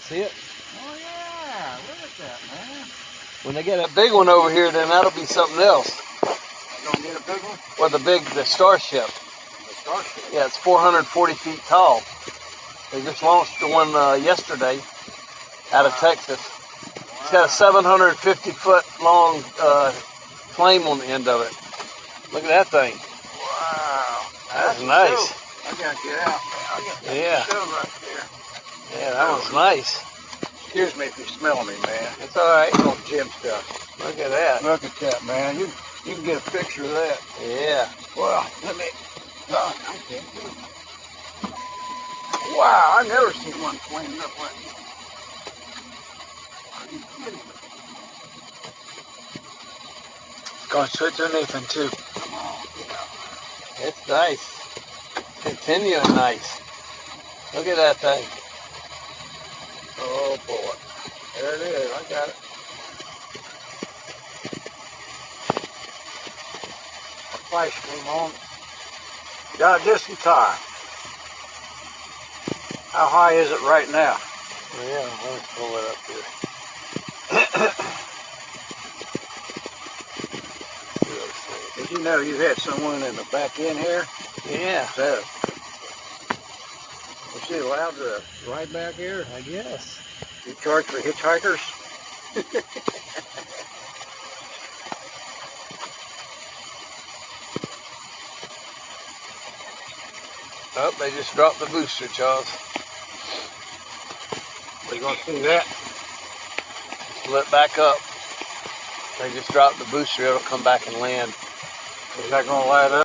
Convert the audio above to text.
See it? Oh yeah, look at that, man. When they get a big one over here, then that'll be something else. You gonna get a big one? Or the Starship. The Starship. Yeah, it's 440 feet tall. They just launched the one yesterday out of Texas. It's got a 750 foot long flame on the end of it. Look at that thing. Wow. That's nice. I gotta get out, man. I got that Yeah. show right there. Yeah, that one's nice. Excuse me if you smell me, man. It's all right. It's on gym stuff. Look at that. Look at that, man. You can get a picture of that. Yeah. Well, let me. Okay. Wow, I never seen one flaming up like that. Are you kidding me? It's going straight to Nathan too. Come on, get out. It's nice. Continuing nice. Look at that thing. Oh boy. There it is. I got it. A flash came on. Got it just in time. How high is it right now? Yeah, let me pull it up here. Did you know you had someone in the back end here? Yeah, So, is she allowed to ride back here? I guess. You charge for hitchhikers? Oh, they just dropped the booster, Charles. Are you going to see that? Lit back up. They just dropped the booster. It'll come back and land. Is that going to light up?